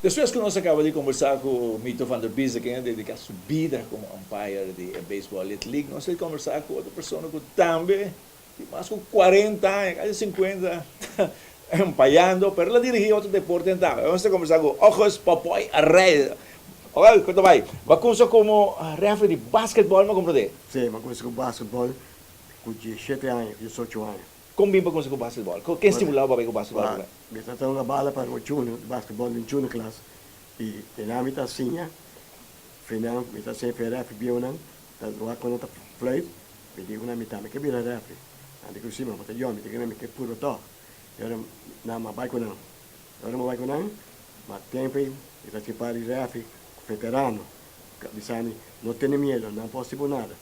Depois que nós acabamos de conversar com o Mito Van der Bies, que é dedicar sua vida como umpire de beisebol Little League, nós vamos conversar com outra pessoa que também tem mais com 40 anos, quase 50, umpirando, mas ela dirigia outro deporte então. Vamos conversar com Ojos Papoy Reyes. Ok, quanto vai? Vai começar como referee de basquetebol, não compreende? Sim, mas comecei com basquetebol com 17 anos, 18 anos. Como bem para começar com basquetebol? Quem estimulava para com basquetebol? Me tratou uma bala para o junior, basquetebol em junior class. E na minha tacinha, final, me está sem referee, bionan, lá quando está flight, me digo na mitad, me que vira referee. Andi com cima, mas eu me digo que puro toque. Eu não me vai com não. Eu não vai com não, mas tempo, me está sem para referee, veterano. Dizendo, não tem medo, não posso nada.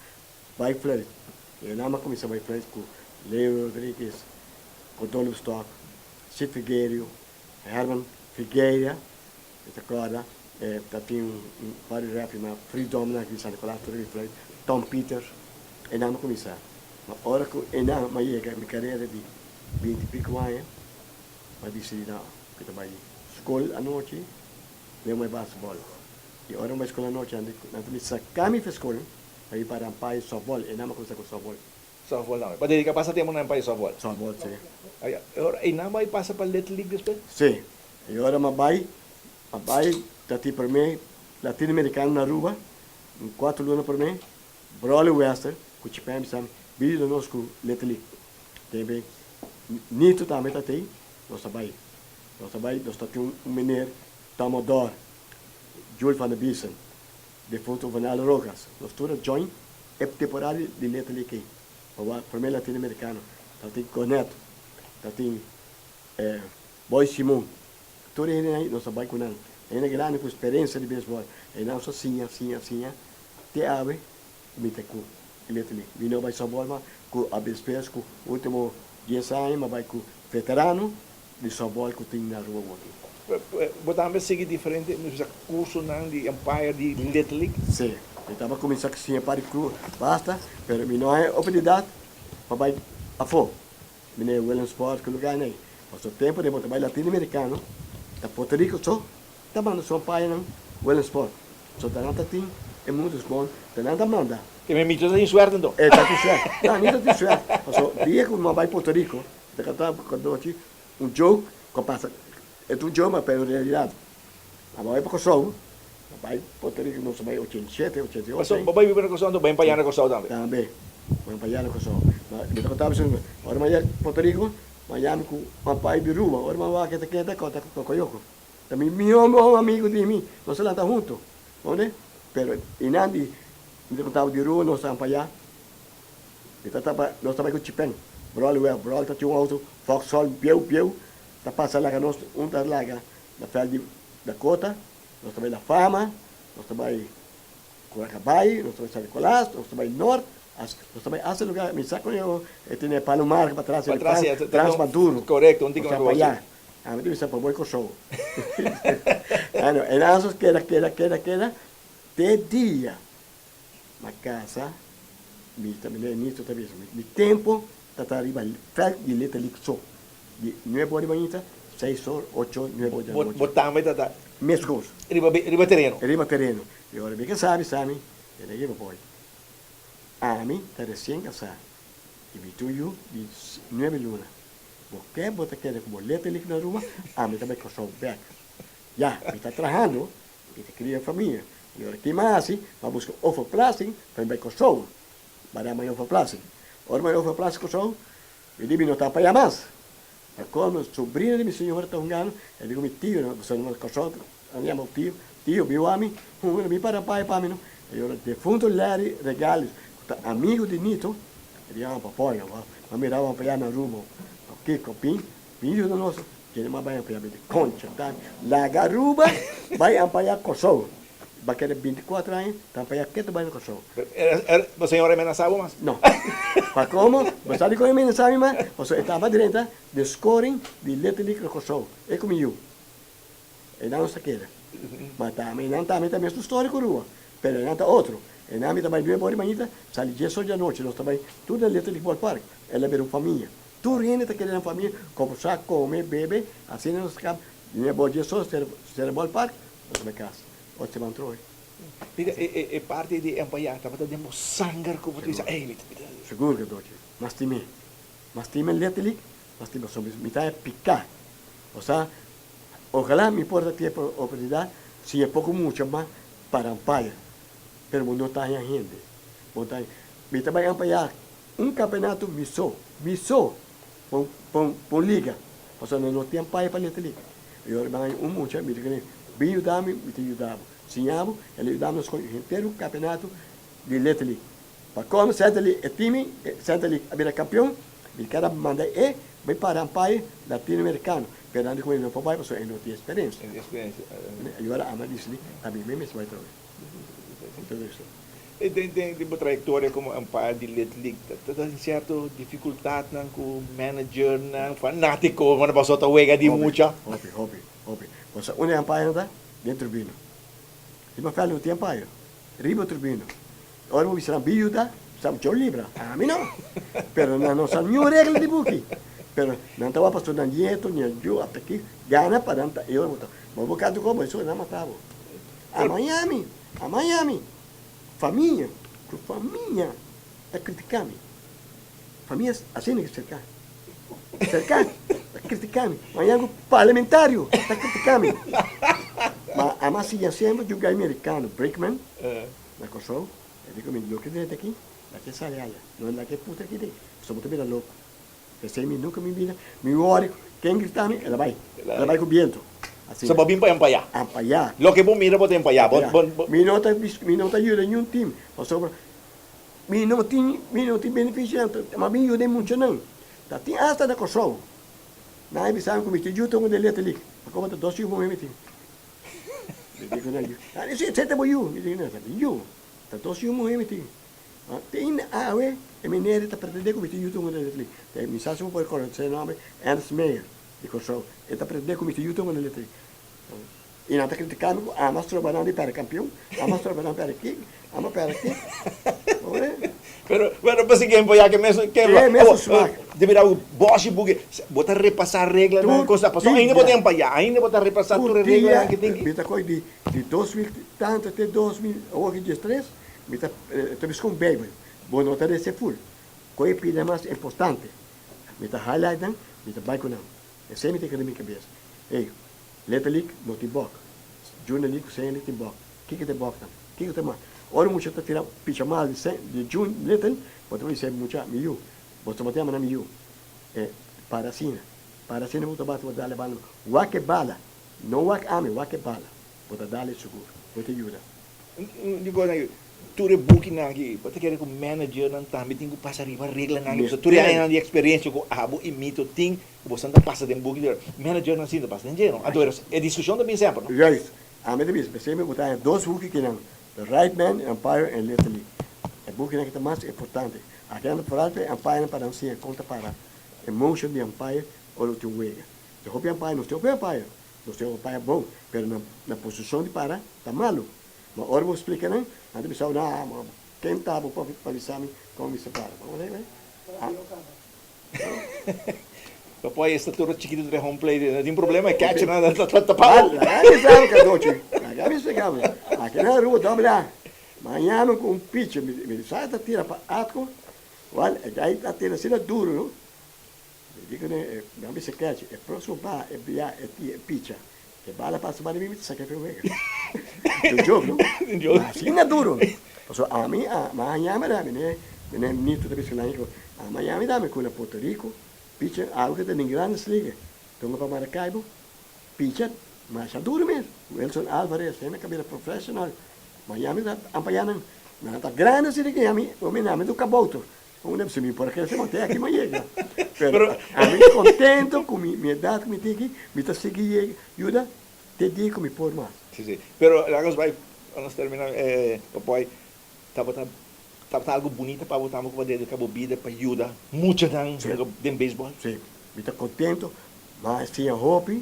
Vai flight. Eu não me comecei a vai flight com Leo Rodrigues, Rodolfo Stock, Sid Figueiredo, Herman Figueira, agora tem vários rap, mas Free Domina, que está na Tom Peters, e não me comecei. Mas agora que eu não me chega, minha carreira de 20 e pico anos, mas disse não, que eu vou escola à noite, eu vou basquetebol. E agora eu vou escola à noite, não me sacar minha escola, aí para um pai softball, e não me comecei com softball. Softball não. Para dedicar passatempo não é para softball. Softball, sim. E não vai passar para a Little League depois? Sim. E agora eu vai, dati para mim, latino-americano na rua, 4 lunas para mim, Broly Western, com o Chipem, sabe, vídeo nós com Little League. Também, Nito também está aí, nós temos um mineiro, Tamodor, Júlio Van der Biesen, defunto Vanal Rogas, nós todos join, é temporada de Little League. Para mim, latino-americano, tem Corneto, tem Boy Simon, tudo aí, nós trabalhamos com ele. Ele é grande com experiência de beisebol, e não só assim, até ave, me tem com ele ali. Me não vai só bola, com a bezpes, com o último 10 anos, mas vai com veterano de só bola que tem na rua aqui. Botamos seguir diferente nos cursos de Empire de Little League? Sim. Eu estava começando assim, para cru, basta, mas não é oportunidade para ir a fogo. Eu não é o Sport, que lugar nem. Mas o tempo de trabalho latino-americano, da Porto Rico só, tá bom, só pai não, o Sport. Só tá não tem, é muito bom, tá não manda. Que me mito tem suerte então? É, tá com suerte. Não, não tem suerte. Mas o dia que eu vai Porto Rico, da cantar quando jogo, que passa, é um jogo, mas pela realidade. A vai para o sol. Vai Porto Rico não vai 87, 88. Mas o babai vive na Costa do bem para na Costa também. Também. Bem para na Costa. Mas eu estava dizendo, agora vai Porto Rico, Miami com o pai de rua, agora vai que tá com Coyoco. Também meu amigo de mim, nós lá tá junto. Onde? Pero inandi, eu estava de rua, nós estamos para allá. Nós estamos com o Chipeng. Brol tá tinha um auto, Foxhol, piu, tá passando lá nós, tá lá na feira da Cota. Nós também na Fama, nós também com a Cabai, nós também em Colás, nós também Norte, nós também esse lugar, me saco eu tenho Palomar para trás, Transmaduro. Correto, onde que nós vamos lá. Ah, me disse para boi com show. Ano, e nós queda, de dia, na casa, me também nisso também, me tempo, tá arriba, fel de letra ali só, de 9 horas de manhã, 6 horas, 8 horas, 9 horas da noite. Botamos tá. Mescos. Riba terreno. Riba terreno. E agora bem que sabe, ele aí vai. A mim, está recém casado. E me tuyo de 9 lunas. Porque bota aquele boleto ali na rua, a mim também com o back. Já, me está trabalhando, e te cria família. E agora que mais, vai buscar ofoplastic, também com o para amanhã ofoplastic. Agora amanhã ofoplastic com o show, e ele não está para mais. Como sobrinho de minha senhora está jogando, eu digo, meu tio, você não casou, andiamo tio, meu amigo, me para pai, para mim, eu defunto Larry regalos, amigo de Nito, ele ia para fora, mas mirava para na rua, ok, copim, filho do nosso, que ele vai para de concha, tá? La garuba, vai para casou. Vai querer 24 anos, tá para que tu vai no casou. A senhora amenazava mais? Não. Para como? Você sabe como amenazava mais? Você estava dentro de scoring de Little League no casou. É como eu. E não se queda. Mas também não também é histórico rua. Pero não está outro. E não me também 9 horas de manhã, sai 10 horas da noite, nós também tudo é Little League Ball Park. Ela é uma família. Tudo gente está querendo família, conversar, comer, beber, assim nós ficamos Linha bom dia só, será ballpark, mas na casa. Pode ser mantroi. Mira, é parte de empaiar, estava dando sangar como tu diz. Seguro que doce. Mas time letterlijk, mas time soms mitad picar. O sea, ojalá me importa ter oportunidade, se é pouco muito mais para empaiar. Pero não está em gente. Me vai empaiar campeonato miso, por liga. O sea, não tem empaiar para letterlijk. Eu vai muito, me diz, bem ajudar-me, me te ajudava. Sinhavo, ele ajudava-nos com o inteiro campeonato de letterlijk. Para como senta-lhe o time, senta-lhe a vida campeão, ele quer mandar vai para empaiar latino-americano. Pero antes como ele não pode, porque ele não tem experiência. Agora, a mãe disse-lhe, também mesmo vai trabalhar. Então, isso. Tem uma trajetória como umpire de letterlijk, tem certa dificuldade com o manager, fanático, quando passou a uega de mucha. Hobby. Você onde é umpire está? Dentro do tribunal. Se não fala, não tem umpire. Riba do tribunal. Ora, vou visitar biuda, sabe o libra. A mim não. Pero não sabe nenhuma regra de buque. Pero não estava passando dinheiro, nem eu até aqui, gana para não eu vou. Mas vou cá do como isso não matava. A Miami. Família está criticando. Família assim que cercar, está criticando. Miami parlamentário está criticando. Mas a massinha sempre joga americano, Brickman, na Kosovo. Eu digo, me louco dentro aqui, daqui sai aí, não é daqui puta aqui dentro. Sou muito bem louco. Pensei, nunca me vira, me ore, quem gritar me, ela vai com o vento. Assim, só para vir para empaiar. Empaiar. Lo que bom mira para empaiar. Me não ajuda nenhum time. Me não tem benefício, mas me ajuda muito não. Tem hasta da Kosovo. Na aí sabe como te ajuda com ele ali. Como tá dois anos mesmo time. Eu digo não. Ah, isso é tão bom. Me diz não, eu. Tá dois anos mesmo time. Tem a ver, é mineiro tá pretendendo como te ajuda com ele ali. Tem mensagem por correr, seu nome Ernst Meyer. De Kosovo. Ele aprendeu como te ajuda com ele ali. E não está criticando, mas trabalhando para campeão, mas trabalhando para aqui, mas para aqui. Pero para que empaiar que mesmo deverá o boss bugue, botar repassar regra na coisa, passou ainda botar empaiar, ainda botar repassar tudo regra que tem que. Me tá coisa de 2000 tanto até 2013, me tá com baby. Bom não tá desse full. Coisa pide mais importante. Me tá highlighting, me tá baicando. É sempre que na minha cabeça. Ei, letterlijk não tem boca. Junior League sem tem boca. O que tem boca? O que tem mais? Ora, muito está tirando picha mal de Junior Little, pode ser muito miú. Você vai ter uma miú. Para cima muito bate, vou dar bala. Waque bala. Não waque ame, waque bala. Vou dar seguro. Vou te ajudar. Digo, tu rebuque aqui, pode querer que o manager não também tem que passar a regra na isso. Tu já tem experiência com abo e mito tem, você não passa de book manager não sinta passa de dinheiro. Agora é discussão também sempre, não? Já isso. A mim também, sempre botar dois books que não, the right man, empire and little league. É book que é mais importante. Aqui na frente empire para não se conta para emotion de empire ou o teu wega. Se o empire não tem empire, não tem empire bom, mas na posição de para tá malo. Mas agora vou explicar, né? Antes de pensar, não, quem estava para avisar-me como me separa. Vamos ver, né? Papai, esta turma chiquita de home play, não tem problema, é catch, nada, tá pau. Aqui sabe que eu estou aqui na rua, dá lá. Amanhã com um pitch, me sai da tira para atco, aí tá tira assim duro, não? Eu digo, né? Não me se catch, é próximo para é pitch. Que bala passa para mim, saca para o wega. Do jogo, não? Assim é duro. So, a mim, amanhã me dá, né? Nito da pessoa lá, amanhã me dá, me com Porto Rico, pitch, algo que tem grandes ligas. Então, para Maracaibo, pitch, mas é duro mesmo. Wilson Alvarez, é na cabelo profissional. Amanhã me dá, amanhã não está grande, se liga, a mim, o meu nome é do Caboto. Como deve ser, porque se mantém aqui, mas chega. Pero, a mim, contento com minha idade, que me tem aqui, me está seguindo, ajuda, te digo, me por mais. Sim. Pero, agora vai, vamos terminar, papai, tá algo bonito para botar uma coisa de bebida para ajudar muito de beisebol. Sim, me está contento, mas tinha roupa,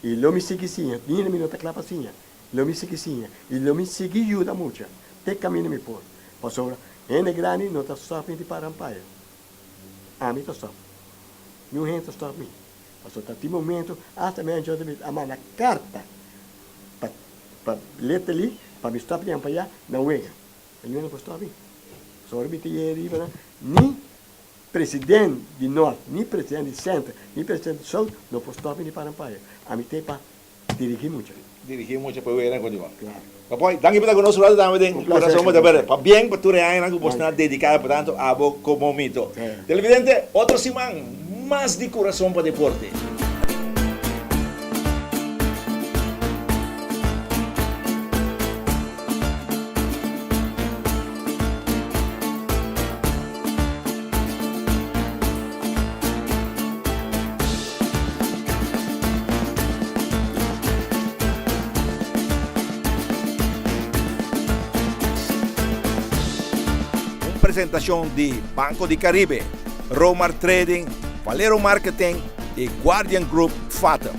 e não me segue sim, nem me nota clapa sim, não me segue sim, e não me segue ajuda muito, até caminho me por. Passou, é grande, não está só para ampaia. A mim está só. Não renta só me. Hasta este momento, hasta me han hecho una carta para letra ali, para me estar para allá, não venga. Ele não postou a mim. Só me tinha ni presidente de norte, ni presidente de centro, ni presidente de sul, não postou a mim para ampaiar. A mim tem para dirigir muito. Dirigir mucho para ver continuar. Claro. Papoy, danke kita kono surat dami din Un placer, corazón mo un de ver. placer. Pa bien pa ture ay nang na dedicada para tanto abo como mito. Televidente, otro simán más de corazón para deporte. Presentación de Banco de Caribe, Romar Trading, Valero Marketing y Guardian Group Fata.